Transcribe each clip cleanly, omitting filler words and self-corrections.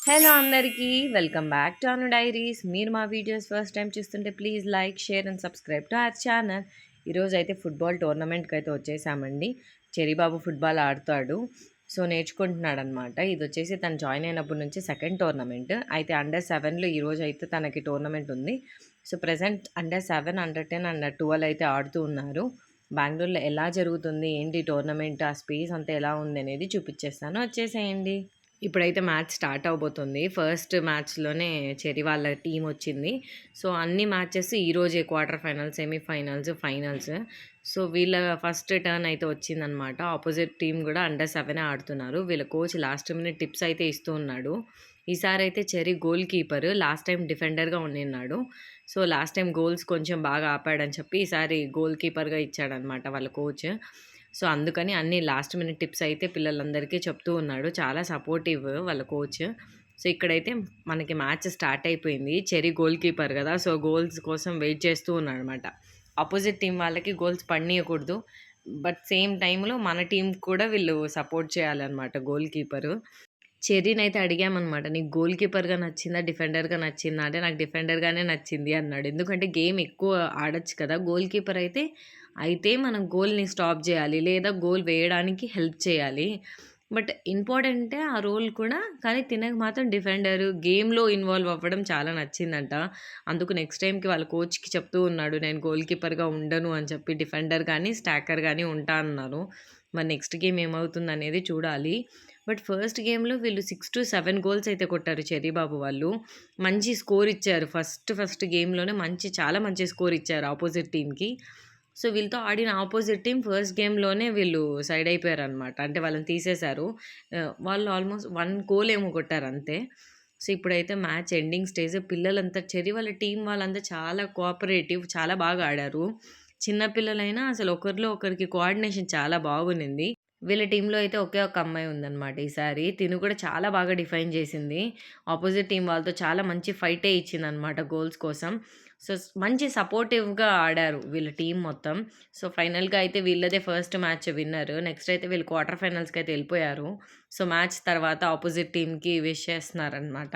Hello అందరికీ welcome back to Anu diaries. మీరు మా వీడియోస్ ఫస్ట్ టైం చూస్తుంటే please like, share and subscribe to our channel. ఈరోజు అయితే ఫుట్బాల్ టోర్నమెంట్కి అయితే వచ్చేసామండి. చెరీబాబు ఫుట్బాల్ ఆడతాడు, సో నేర్చుకుంటున్నాడు అనమాట. ఇది వచ్చేసి తను జాయిన్ అయినప్పటి నుంచి సెకండ్ టోర్నమెంట్. అయితే అండర్ 7లో ఈరోజు అయితే తనకి టోర్నమెంట్ ఉంది. So present under 7, under 10, under 12 అయితే ఆడుతూ ఉన్నారు. బెంగళూరులో ఎలా జరుగుతుంది, ఏంటి టోర్నమెంట్, ఆ స్పేస్ అంతా ఎలా ఉంది అనేది చూపించేస్తాను, వచ్చేసేయండి. ఇప్పుడైతే మ్యాచ్ స్టార్ట్ అవబోతుంది. ఫస్ట్ మ్యాచ్‌లోనే చెర్రీ వాళ్ళ టీమ్ వచ్చింది. సో, అన్ని మ్యాచెస్ ఈరోజే quarter finals, semifinals, finals. So, వీళ్ళ ఫస్ట్ టర్న్ అయితే వచ్చిందనమాట. ఆపోజిట్ టీమ్ కూడా అండర్ 7 ఆడుతున్నారు. వీళ్ళ కోచ్ లాస్ట్ మినిట్ టిప్స్ అయితే ఇస్తూ ఉన్నాడు. ఈసారైతే Cherry goalkeeper. Last time డిఫెండర్‌గా ఉండిన్నాడు. సో, లాస్ట్ టైం గోల్స్ కొంచెం బాగా ఆపాడని చెప్పి ఈసారి గోల్ కీపర్‌గా ఇచ్చాడనమాట వాళ్ళ కోచ్. సో, అందుకని అన్ని లాస్ట్ మినిట్ టిప్స్ అయితే పిల్లలందరికీ చెప్తూ ఉన్నాడు. చాలా సపోర్టివ్ వాళ్ళ కోచ్. సో, ఇక్కడైతే మనకి మ్యాచ్ స్టార్ట్ అయిపోయింది. చెర్రీ గోల్ కీపర్ కదా! సో, గోల్స్ కోసం వెయిట్ చేస్తూ ఉన్నాడనమాట. అపోజిట్ టీమ్ వాళ్ళకి గోల్స్ పడనీయకూడదు. బట్ సేమ్ టైమ్‌లో మన టీమ్‌కి కూడా వీళ్ళు సపోర్ట్ చేయాలనమాట గోల్ కీపరు. చెర్రీనైతే అడిగామనమాట. "నీకు గోల్ కీపర్‌గా నచ్చిందా? డిఫెండర్‌గా నచ్చిందా?" అంటే, "నాకు డిఫెండర్‌గానే నచ్చింది" అన్నాడు. ఎందుకంటే గేమ్ ఎక్కువ ఆడొచ్చు కదా! గోల్ కీపర్ అయితే మనం గోల్‌ని స్టాప్ జేయాలి. లేదా గోల్ వేయడానికి హెల్ప్ చేయాలి. బట్ ఇంపార్టెంటే ఆ రోల్ కూడా. కానీ తినకు మాత్రం డిఫెండర్, గేమ్‌లో ఇన్వాల్వ్ అవ్వడం చాలా నచ్చిందంట. అందుకు నెక్స్ట్ టైమ్‌కి వాళ్ళ కోచ్‌కి చెప్తూ ఉన్నాడు. "నేను గోల్ కీపర్‌గా ఉండను" అని చెప్పి, డిఫెండర్ గానీ, స్టాకర్ గానీ ఉంటా అన్నారు. మరి నెక్స్ట్ గేమ్ ఏమవుతుందనేది చూడాలి. బట్ ఫస్ట్ గేమ్‌లో వీళ్ళు 6-7 గోల్స్ అయితే కొట్టారు చెర్రీ బాబు వాళ్ళు. మంచి స్కోర్ ఇచ్చారు. ఫస్ట్ గేమ్‌లోనే చాలా మంచి స్కోర్ ఇచ్చారు అపోజిట్ టీమ్‌కి. సో, వీళ్ళతో ఆడిన అపోజిట్ టీమ్ ఫస్ట్ గేమ్‌లోనే వీళ్ళు సైడ్ అయిపోయారనమాట. అంటే వాళ్ళని తీసేశారు. వాళ్ళు ఆల్మోస్ట్ 1 గోల్ ఏమో కొట్టారంతే. సో, ఇప్పుడైతే మ్యాచ్ ఎండింగ్ స్టేజ్. పిల్లలంతా చెర్రీ వాళ్ళ టీమ్ వాళ్ళంతా చాలా కోఆపరేటివ్, చాలా బాగా ఆడారు. చిన్న పిల్లలైనా అసలు ఒకరిలో ఒకరికి కోఆర్డినేషన్ చాలా బాగుండింది. వీళ్ళ టీమ్‌లో అయితే ఒకే ఒక అమ్మాయి ఉందనమాట ఈసారి. తిను కూడా చాలా బాగా డిఫైన్ చేసింది. అపోజిట్ టీమ్ వాళ్ళతో చాలా మంచి ఫైటే ఇచ్చిందనమాట గోల్స్ కోసం. సో, మంచి సపోర్టివ్‌గా ఆడారు వీళ్ళ టీమ్ మొత్తం. సో, ఫైనల్‌గా అయితే వీళ్ళదే ఫస్ట్ మ్యాచ్ విన్నర్. నెక్స్ట్ అయితే వీళ్ళు క్వార్టర్ ఫైనల్స్‌కైతే ఎళ్ళిపోయారు. సో, మ్యాచ్ తర్వాత అపోజిట్ టీమ్‌కి విష్ చేస్తున్నారనమాట.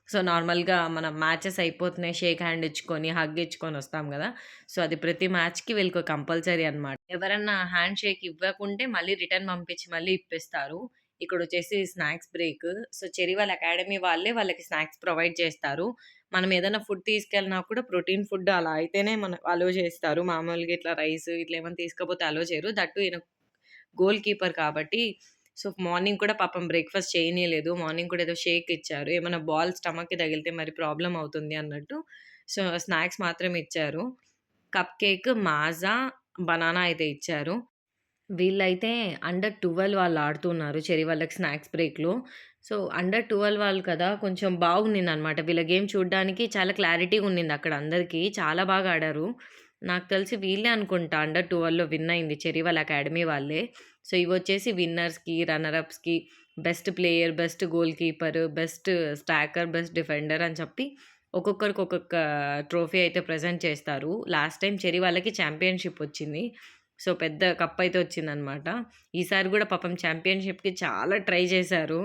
సో, నార్మల్‌గా మనం మ్యాచెస్ అయిపోతున్నాయి, షేక్ హ్యాండ్ ఇచ్చుకొని, హగ్ ఇచ్చుకొని వస్తాం గదా! సో, అది ప్రతి మ్యాచ్‌కి వీళ్ళకి కంపల్సరీ అనమాట. ఎవరన్నా హ్యాండ్ షేక్ ఇవ్వకుంటే మళ్ళీ రిటర్న్ పంపించి మళ్ళీ ఇప్పిస్తారు. ఇక్కడొచ్చేసి స్నాక్స్ బ్రేక్. సో, చెర్రీ వాళ్ళ అకాడమీ వాళ్ళే వాళ్ళకి స్నాక్స్ ప్రొవైడ్ చేస్తారు. మనం ఏదైనా ఫుడ్ తీసుకెళ్ళినా కూడా ప్రోటీన్ ఫుడ్ అలా అయితేనే అలో చేస్తారు. మామూలుగా ఇట్లా రైస్ ఇట్లా ఏమైనా తీసుకపోతే అలో చేయరు. దట్ టూ ఈయన గోల్ కీపర్ కాబట్టి. సో, మార్నింగ్ కూడా పాపం బ్రేక్‌ఫాస్ట్ చేయనీయలేదు. మార్నింగ్ కూడా ఏదో షేక్ ఇచ్చారు. ఏమన్నా బాల్ స్టమక్‌కి తగిలితే మరి ప్రాబ్లమ్ అవుతుంది అన్నట్టు. సో, స్నాక్స్ మాత్రమే ఇచ్చారు. కప్ కేక్, మాజా, బనానా అయితే ఇచ్చారు. వీళ్ళైతే అండర్ 12 వాళ్ళు ఆడుతున్నారు. చెర్రీ వాళ్ళకి స్నాక్స్ బ్రేక్‌లో. సో, అండర్ 12 వాళ్ళు కదా! కొంచెం బాగుండిందనమాట. వీళ్ళ గేమ్ చూడ్డానికి చాలా క్లారిటీగా ఉండింది అక్కడ అందరికీ. చాలా బాగా ఆడారు. నాకు తెలిసి వీళ్ళే అనుకుంటా అండర్ 12లో విన్ అయింది. చెర్రీ వాళ్ళ అకాడమీ వాళ్ళే. సో, ఇవొచ్చేసి విన్నర్స్‌కి, రన్నర్ అప్స్‌కి, best player, best goalkeeper, best striker, best defender అని చెప్పి ఒక్కొక్కరికి ఒక్కొక్క ట్రోఫీ అయితే ప్రెజెంట్ చేస్తారు. లాస్ట్ టైమ్ చెర్రీ వాళ్ళకి ఛాంపియన్‌షిప్ వచ్చింది. సో, పెద్ద కప్పయితే వచ్చిందనమాట. ఈసారి గూడా పాపం ఛాంపియన్‌షిప్‌కి చాలా ట్రై చేశారు.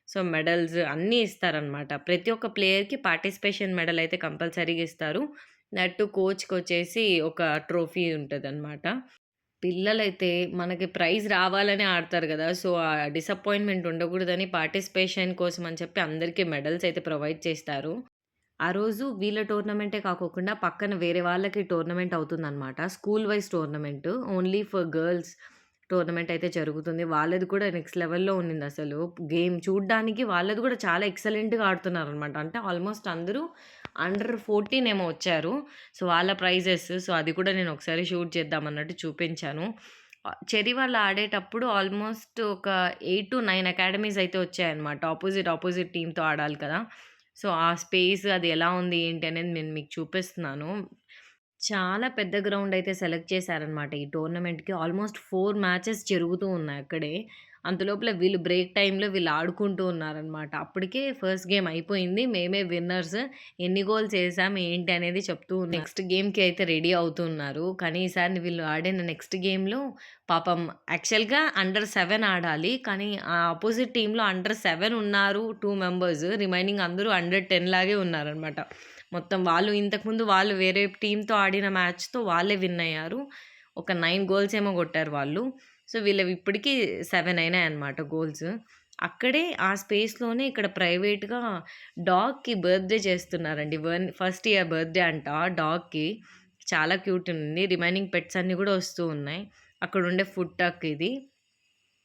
సో, మెడల్స్ అన్నీ ఇస్తారనమాట. ప్రతి ఒక్క ప్లేయర్‌కి పార్టిసిపేషన్ మెడల్ అయితే కంపల్సరీగా ఇస్తారు. దట్ టూ కోచ్‌కొచ్చేసి ఒక ట్రోఫీ ఉంటదనమాట. పిల్లలైతే మనకి ప్రైజ్ రావాలనే ఆడతారు గదా! సో, ఆ డిసప్పాయింట్‌మెంట్ ఉండకూడదని పార్టిసిపేషన్ కోసం అని చెప్పి అందరికీ మెడల్స్ అయితే ప్రొవైడ్ చేస్తారు. ఆ రోజు వీళ్ళ టోర్నమెంటే కాకోకుండా పక్కన వేరే వాళ్ళకి టోర్నమెంట్ అవుతుందనమాట. School wise tournament. Only for girls tournament అయితే జరుగుతుంది. వాళ్ళది కూడా నెక్స్ట్ లెవెల్‌లో ఉండిందసలు. గేమ్ చూడ్డానికి వాళ్ళది కూడా చాలా ఎక్సలెంట్‌గా ఆడుతున్నారనమాట. అంటే ఆల్మోస్ట్ అందరూ అండర్ 14 ఏమో వచ్చారు. సో, వాళ్ళ ప్రైజెస్. సో, అది కూడా నేను ఒకసారి షూట్ చేద్దామన్నట్టు చూపించాను. చెర్రీ వాళ్ళు ఆడేటప్పుడు ఆల్మోస్ట్ ఒక 8-9 అకాడమీస్ అయితే వచ్చాయన్నమాట. అపోజిట్ టీమ్‌తో ఆడాలి కదా! సో, ఆ స్పేస్ అది ఎలా ఉంది, ఏంటి అనేది నేను మీకు చూపిస్తున్నాను. చాలా పెద్ద గ్రౌండ్ అయితే సెలెక్ట్ చేశారనమాట ఈ టోర్నమెంట్‌కి. ఆల్మోస్ట్ 4 మ్యాచెస్ జరుగుతూ ఉన్నాయి అక్కడే. అంతలోపల వీళ్ళు బ్రేక్ టైమ్‌లో వీళ్ళు ఆడుకుంటూ ఉన్నారనమాట. అప్పటికే ఫస్ట్ గేమ్ అయిపోయింది. మేమే విన్నర్స్. ఎన్ని గోల్స్ ఏసాం ఏంటి అనేది చెప్తూ ఉన్నారు. నెక్స్ట్ గేమ్‌కి అయితే రెడీ అవుతున్నారు. కానీ ఈసారి వీళ్ళు ఆడిన నెక్స్ట్ గేమ్‌లో పాపం యాక్చువల్‌గా అండర్ 7 ఆడాలి. కానీ ఆ అపోజిట్ టీమ్‌లో అండర్ 7 ఉన్నారు 2 మెంబర్స్. రిమైనింగ్ అందరూ అండర్ 10 లాగే ఉన్నారనమాట. మొత్తం వాళ్ళు ఇంతకుముందు వాళ్ళు వేరే టీమ్‌తో ఆడిన మ్యాచ్‌తో వాళ్ళే విన్ అయ్యారు. ఒక 9 గోల్స్ ఏమో కొట్టారు వాళ్ళు. సో, వీళ్ళవి ఇప్పటికి 7 అయినాయన్నమాట గోల్స్. అక్కడే ఆ స్పేస్‌లోనే ఇక్కడ ప్రైవేట్‌గా డాగ్‌కి బర్త్‌డే చేస్తున్నారండి. ఫస్ట్ ఇయర్ బర్త్‌డే అంట డాగ్‌కి. చాలా క్యూట్ ఉంది. రిమైనింగ్ పెట్స్ అన్నీ గూడా వస్తూ ఉన్నాయి. అక్కడుండే ఫుడ్ ట్రక్ ఇది.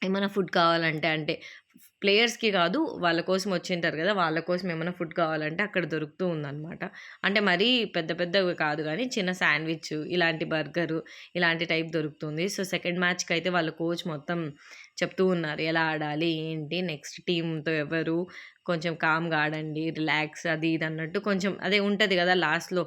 ఏమన్నా ఫుడ్ కావాలంటే అంటే ప్లేయర్స్‌కి కాదు. వాళ్ళ కోసం వచ్చింటారు గదా! వాళ్ళ కోసం ఏమన్నా ఫుడ్ కావాలంటే అక్కడ దొరుకుతూ ఉందనమాట. అంటే మరీ పెద్ద పెద్దవి కాదు గానీ చిన్న శాండ్‌విచ్, ఇలాంటి బర్గరు, ఇలాంటి టైప్ దొరుకుతుంది. సో, సెకండ్ మ్యాచ్‌కయితే వాళ్ళ కోచ్ మొత్తం చెప్తూ ఉన్నారు. ఎలా ఆడాలి? ఏంటి? నెక్స్ట్ టీమ్‌తో ఎవరు? కొంచెం కామ్‌గా ఆడండి. రిలాక్స్ అది ఇది అన్నట్టు కొంచెం అదే ఉంటది గదా! లాస్ట్‌లో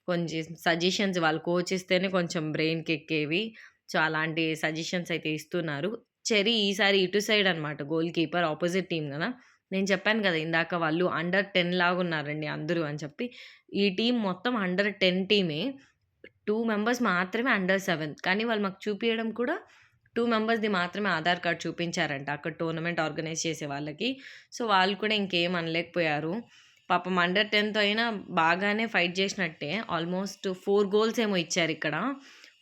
కొంచెం సజెషన్స్ వాళ్ళ కోచ్ ఇస్తేనే కొంచెం బ్రెయిన్‌కెక్కేవి. సో, అలాంటి సజెషన్స్ అయితే ఇస్తున్నారు. చెర్రీ ఈసారి ఇటు సైడ్ అనమాట గోల్ కీపర్ అపోజిట్ టీమ్ గదా! నేను చెప్పాను గదా! ఇందాక వాళ్ళు అండర్ 10 లాగున్నారండి అందరూ అని చెప్పి. ఈ టీమ్ మొత్తం అండర్ 10 టీమే. 2 మెంబర్స్ మాత్రమే అండర్ 7. కానీ వాళ్ళు మాకు చూపియడం కూడా 2 మెంబర్స్‌ది మాత్రమే ఆధార్ కార్డ్ చూపించారంట. అక్కడ టోర్నమెంట్ ఆర్గనైజ్ చేసే వాళ్ళకి. సో, వాళ్ళు కూడా ఇంకేం అనలేకపోయారు. పాపం అండర్ 10తో అయినా బాగానే ఫైట్ చేసినట్టే. ఆల్మోస్ట్ 4 గోల్స్ ఏమో ఇచ్చారిక్కడ.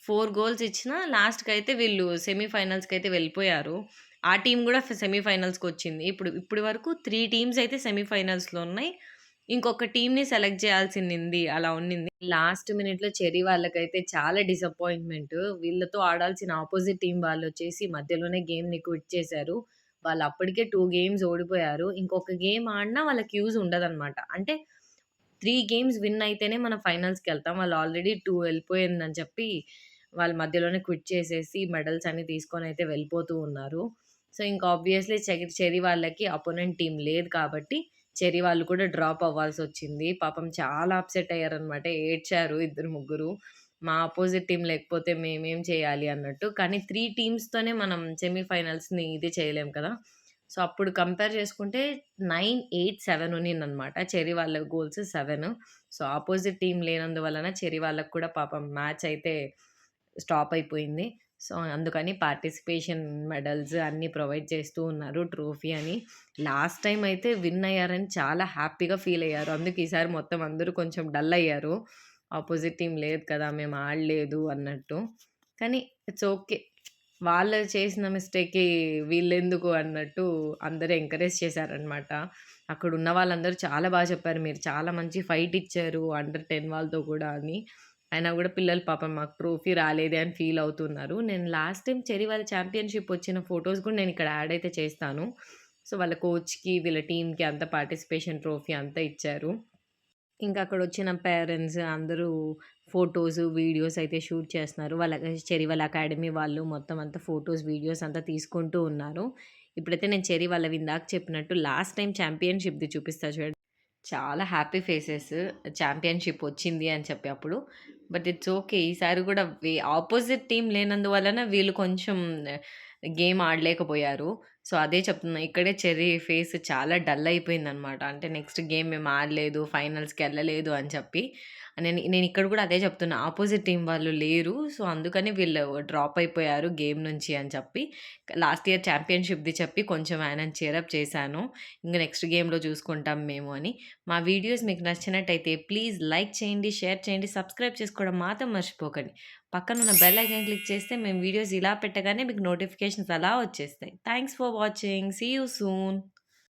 4 గోల్స్ ఇచ్చినా లాస్ట్‌కైతే వీళ్ళు సెమీఫైనల్స్‌కైతే వెళ్ళిపోయారు. ఆ టీమ్ గూడా సెమీఫైనల్స్‌కొచ్చింది. ఇప్పటి వరకు 3 టీమ్స్ అయితే సెమీఫైనల్స్‌లో ఉన్నాయి. ఇంకొక టీమ్‌ని సెలెక్ట్ చేయాల్సింది అలా ఉన్నింది. లాస్ట్ మినిట్‌లో చెర్రీ వాళ్ళకైతే చాలా డిసప్పాయింట్‌మెంట్. వీళ్ళతో ఆడాల్సిన అపోజిట్ టీమ్ వాళ్ళొచ్చేసి మధ్యలోనే గేమ్‌ని క్విట్ చేశారు. వాళ్ళు అప్పటికే 2 గేమ్స్ ఓడిపోయారు. ఇంకొక గేమ్ ఆడినా వాళ్ళకి యూజ్ ఉండదనమాట. అంటే 3 గేమ్స్ విన్ అయితేనే మనం ఫైనల్స్‌కెళ్తాం. వాళ్ళు ఆల్రెడీ 2 వెళ్ళిపోయిందని చెప్పి, వాళ్ళు మధ్యలోనే క్విట్ చేసేసి మెడల్స్ అన్నీ తీసుకొనైతే వెళ్ళిపోతూ ఉన్నారు. సో, ఇంకా ఆబ్వియస్‌లీ చెర్రీ వాళ్ళకి అపోనెంట్ టీమ్ లేదు కాబట్టి, చెర్రీ వాళ్ళు కూడా డ్రాప్ అవ్వాల్సొచ్చింది. పాపం చాలా అప్‌సెట్ అయ్యారనమాట. ఏడ్చారు ఇద్దరు, ముగ్గురు. మా అపోజిట్ టీమ్ లేకపోతే మేమేం చేయాలి అన్నట్టు. కానీ 3 టీమ్స్‌తోనే మనం సెమీ ఫైనల్స్‌ని ఇది చేయలేం కదా! సో, అప్పుడు కంపేర్ చేసుకుంటే 9, 8, 7 ఉన్నిందనమాట. చెర్రీ వాళ్ళ గోల్స్ 7. సో, అపోజిట్ టీమ్ లేనందువలన చెర్రీ వాళ్ళకి కూడా పాపం మ్యాచ్ అయితే స్టాప్ అయిపోయింది. సో, అందుకని పార్టిసిపేషన్ మెడల్స్ అన్నీ ప్రొవైడ్ చేస్తూ ఉన్నారు. ట్రోఫీ అని. లాస్ట్ టైమ్ అయితే విన్ అయ్యారని చాలా హ్యాపీగా ఫీల్ అయ్యారు. అందుకే ఈసారి మొత్తం అందరూ కొంచెం డల్ అయ్యారు. అపోజిట్ టీమ్ లేదు కదా! మేము ఆడలేదు అన్నట్టు. కానీ ఇట్స్ ఓకే. వాళ్ళు చేసిన మిస్టేక్‌కి వీళ్ళెందుకు అన్నట్టు అందరూ ఎంకరేజ్ చేశారనమాట. అక్కడున్న వాళ్ళందరూ చాలా చెప్పారు. మీరు చాలా మంచి ఫైట్ ఇచ్చారు అండర్ 10 వాళ్ళతో కూడా అని. అయినా గూడా పిల్లలు పాపం మాకు ట్రోఫీ రాలేదే అని ఫీల్ అవుతున్నారు. నేను లాస్ట్ టైమ్ చెర్రీ వాళ్ళ ఛాంపియన్‌షిప్ వచ్చిన ఫోటోస్ కూడా నేనిక్కడ యాడ్ అయితే చేస్తాను. సో, వాళ్ళ కోచ్‌కి, వీళ్ళ టీమ్‌కి అంతా పార్టిసిపేషన్ ట్రోఫీ అంతా ఇచ్చారు. ఇంకా అక్కడొచ్చిన పేరెంట్స్ అందరూ ఫోటోస్, వీడియోస్ అయితే షూట్ చేస్తున్నారు. వాళ్ళ చెర్రీ వాళ్ళ అకాడమీ వాళ్ళు మొత్తం అంతా ఫోటోస్, వీడియోస్ అంతా తీసుకుంటూ ఉన్నారు. ఇప్పుడైతే నేను చెర్రీ వాళ్ళవి ఇందాక చెప్పినట్టు లాస్ట్ టైమ్ ఛాంపియన్‌షిప్‌ది చూపిస్తా చూడండి. చాలా హ్యాపీ ఫేసెస్ ఛాంపియన్‌షిప్ వచ్చింది అని చెప్పి అప్పుడు. But it's okay. ఈసారి కూడా అపోజిట్ టీమ్ లేనందువలన వీళ్ళు కొంచెం గేమ్ ఆడలేకపోయారు. సో, అదే చెప్తున్నా. ఇక్కడే చెర్రీ ఫేస్ చాలా డల్ అయిపోయిందనమాట. అంటే నెక్స్ట్ గేమ్ మేము ఆడలేదు, ఫైనల్స్‌కెళ్ళలేదు అని చెప్పి. నేనిక్కడ కూడా అదే చెప్తున్నా. అపోజిట్ టీమ్ వాళ్ళు లేరు. సో, అందుకని వీళ్ళు డ్రాప్ అయిపోయారు గేమ్ నుంచి అని చెప్పి. లాస్ట్ ఇయర్ ఛాంపియన్‌షిప్‌ది చెప్పి కొంచెం ఆయనని చీరప్ చేశాను. ఇంక నెక్స్ట్ గేమ్‌లో చూసుకుంటాం మేము అని. మా వీడియోస్ మీకు నచ్చినట్టయితే ప్లీజ్ లైక్ చేయండి, షేర్ చేయండి, సబ్స్క్రైబ్ చేసుకోవడం మాత్రం మర్చిపోకండి. పక్కనున్న బెల్ ఐకాన్ క్లిక్ చేస్తే మేము వీడియోస్ ఇలా పెట్టగానే మీకు నోటిఫికేషన్స్ అలా వచ్చేస్తాయి. Thanks for watching. See you soon.